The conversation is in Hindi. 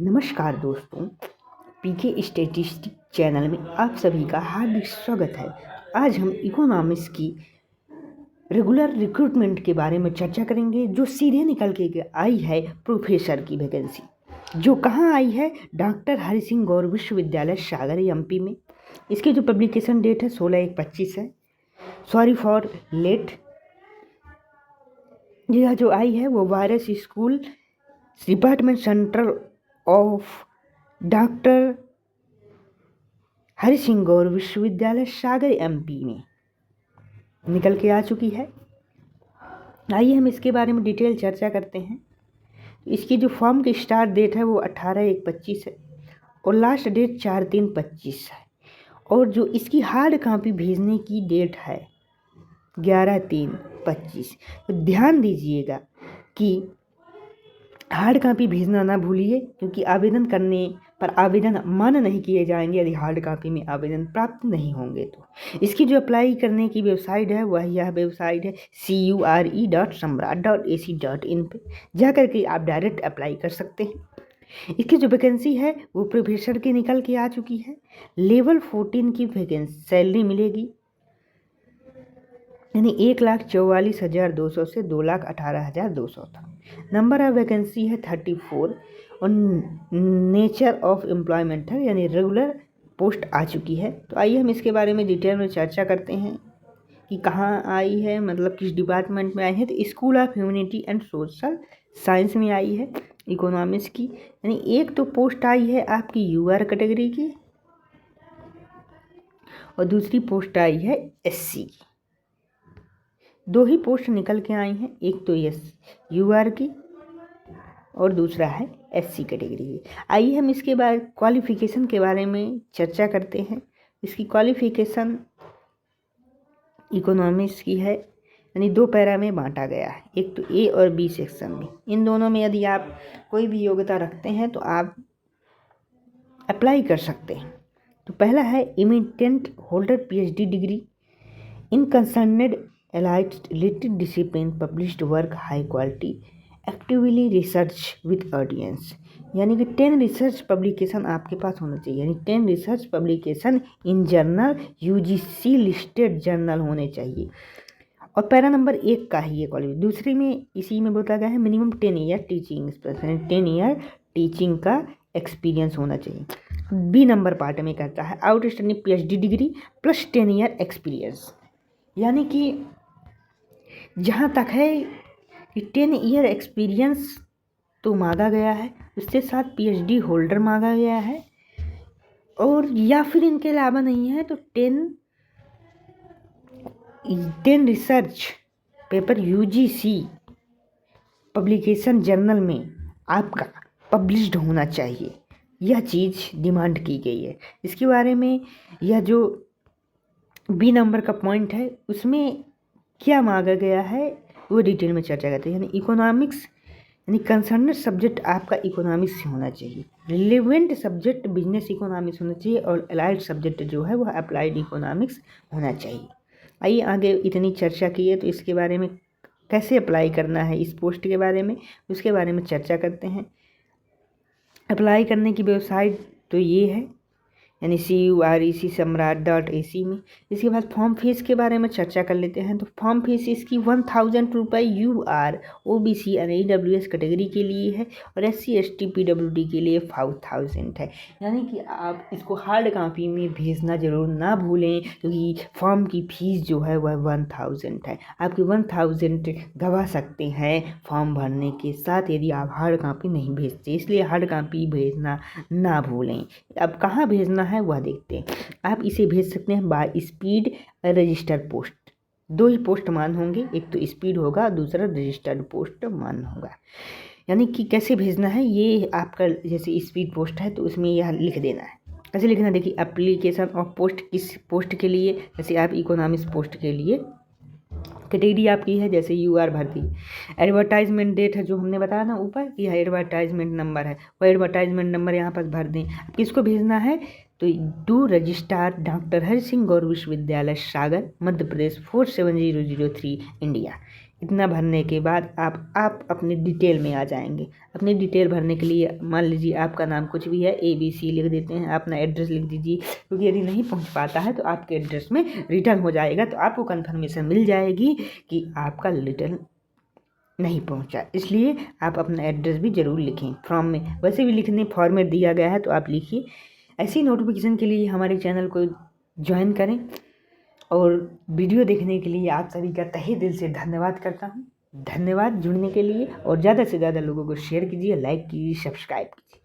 नमस्कार दोस्तों, पीके स्टैटिस्टिक चैनल में आप सभी का हार्दिक स्वागत है। आज हम इकोनॉमिक्स की रेगुलर रिक्रूटमेंट के बारे में चर्चा करेंगे, जो सीधे निकल के आई है प्रोफेसर की वैकेंसी, जो कहाँ आई है, डॉक्टर हरि सिंह गौर विश्वविद्यालय सागर एमपी में। इसकी जो पब्लिकेशन डेट है 16/1/25 है। Sorry for late. यह जो आई है वो virus school department centre of doctor Hari Singh Gour Vishwavidyalaya Sagar MP में निकल के आ चुकी है। आइए हम इसके बारे में डिटेल चर्चा करते हैं। इसकी जो फॉर्म की स्टार्ट डेट है वो 18/1/25 है और लास्ट डेट 4/3/25 है। और जो इसकी हार्ड कॉपी भेजने की डेट है 11/3/25। तो ध्यान दीजिएगा कि हार्ड कॉपी भेजना ना भूलिए, क्योंकि आवेदन करने पर आवेदन मान्य नहीं किए जाएंगे यदि हार्ड कॉपी में आवेदन प्राप्त नहीं होंगे। तो इसकी जो अप्लाई करने की वेबसाइट है वह यह वेबसाइट है cure.samrat.ac.in पे जा करके आप डायरेक्ट अप्लाई कर सकते हैं। इसकी जो वैकेंसी है वो प्रोफेसर की निकल के आ चुकी है। लेवल 14 की वैकेंसी सैलरी मिलेगी, यानी 1,44,200 से 2,18,200 था। नंबर ऑफ वैकेंसी है 34 और नेचर ऑफ एम्प्लॉयमेंट है, यानी रेगुलर पोस्ट आ चुकी है। तो आइए हम इसके बारे में डिटेल में चर्चा करते हैं कि कहाँ आई है, मतलब किस डिपार्टमेंट में आई है। तो school of humanity and social science में आई है, इकोनॉमिक्स की। यानी एक तो पोस्ट आई है आपकी यूआर कैटेगरी की और दूसरी पोस्ट आई है एससी की। दो ही पोस्ट निकल के आई हैं, एक तो यूआर की और दूसरा है एससी कैटेगरी की। आइए हम इसके बाद क्वालिफिकेशन के बारे में चर्चा करते हैं। इसकी क्वालिफिकेशन इकोनॉमिक्स की है, यानी दो पैरा में बांटा गया है, एक तो ए और बी सेक्शन में। इन दोनों में यदि आप कोई भी योग्यता रखते हैं तो आप अप्लाई कर सकते हैं। तो पहला है eminent holder PhD degree in concerned allied related discipline, published work, high quality, actively research with audience। यानी कि 10 रिसर्च पब्लिकेशन आपके पास होना चाहिए, यानी 10 research publication in journal UGC listed journal होने चाहिए। और पैरा नंबर 1 का ही ये क्वालिटी। दूसरे में इसी में बोला गया है minimum 10 year teaching experience, 10 year teaching का एक्सपीरियंस होना चाहिए। बी नंबर पार्ट में कहता है outstanding PhD degree plus 10 year experience, यानी कि जहाँ तक है कि 10 ईयर एक्सपीरियंस तो मांगा गया है, उसके साथ पीएचडी होल्डर मांगा गया है। और या फिर इनके अलावा नहीं है तो 10 research paper UGC publication journal में आपका पब्लिश्ड होना चाहिए, यह चीज़ डिमांड की गई है। इसके बारे में यह जो बी नंबर का पॉइंट है उसमें क्या मांगा गया है वो डिटेल में चर्चा करते हैं। यानी इकोनॉमिक्स, यानी कंसर्न सब्जेक्ट आपका इकोनॉमिक्स से होना चाहिए, रिलेवेंट सब्जेक्ट बिजनेस इकोनॉमिक्स होना चाहिए और अलाइड सब्जेक्ट जो है वह अप्लाइड इकोनॉमिक्स होना चाहिए। आइए आगे इतनी चर्चा की है तो इसके बारे में कैसे अप्लाई करना है इस पोस्ट के बारे में, उसके बारे में चर्चा करते हैं। अप्लाई करने की वेबसाइट तो ये है, यानी CUREC.samrat.ac में। इसके बाद फॉर्म फीस के बारे में चर्चा कर लेते हैं। तो फॉर्म फीस इसकी 1000 रुपये UR OBC और EWS कैटेगरी के लिए है और SC ST PWD के लिए 5000 है। यानी कि आप इसको हार्ड कॉपी में भेजना जरूर ना भूलें, क्योंकि फॉर्म की फ़ीस जो है वह 1000 है। आपके 1000 गवा सकते हैं फॉर्म भरने के साथ यदि आप हार्ड कॉपी नहीं भेजते, इसलिए हार्ड कॉपी भेजना ना भूलें। अब कहाँ भेजना है वह देखते हैं। आप इसे भेज सकते हैं बाय स्पीड रजिस्टर्ड पोस्ट। दो ही पोस्ट मान होंगे, एक तो स्पीड होगा, दूसरा रजिस्टर्ड पोस्ट मान होगा। यानी कि कैसे भेजना है, ये आपका जैसे स्पीड पोस्ट है तो उसमें यह लिख देना है। कैसे लिखना, देखिए एप्लीकेशन ऑफ पोस्ट किस पोस्ट के लिए, जैसे आप इकोनॉमिक्स पोस्ट के लिए कैटेगरी आपकी है, जैसे UR भर्ती। एडवर्टाइजमेंट डेट है जो हमने बताया ना ऊपर कि यह एडवर्टाइजमेंट नंबर है, वह एडवर्टाइजमेंट नंबर यहाँ पर भर दें। अब किसको भेजना है तो to registrar doctor Hari Singh Gour Vishwavidyalaya Sagar Madhya Pradesh 47003 India. इतना भरने के बाद आप अपनी डिटेल में आ जाएंगे। अपनी डिटेल भरने के लिए मान लीजिए आपका नाम कुछ भी है, ABC लिख देते हैं, अपना एड्रेस लिख दीजिए, क्योंकि यदि नहीं पहुंच पाता है तो आपके एड्रेस में रिटर्न हो जाएगा, तो आपको कन्फर्मेशन मिल जाएगी कि आपका रिटर्न नहीं पहुंचा। इसलिए आप अपना एड्रेस भी ज़रूर लिखें फॉर्म में, वैसे भी लिखने फॉर्मेट दिया गया है तो आप लिखिए। ऐसी नोटिफिकेशन के लिए हमारे चैनल को ज्वाइन करें, और वीडियो देखने के लिए आप सभी का तहे दिल से धन्यवाद करता हूँ। धन्यवाद जुड़ने के लिए, और ज़्यादा से ज़्यादा लोगों को शेयर कीजिए, लाइक कीजिए, सब्सक्राइब कीजिए।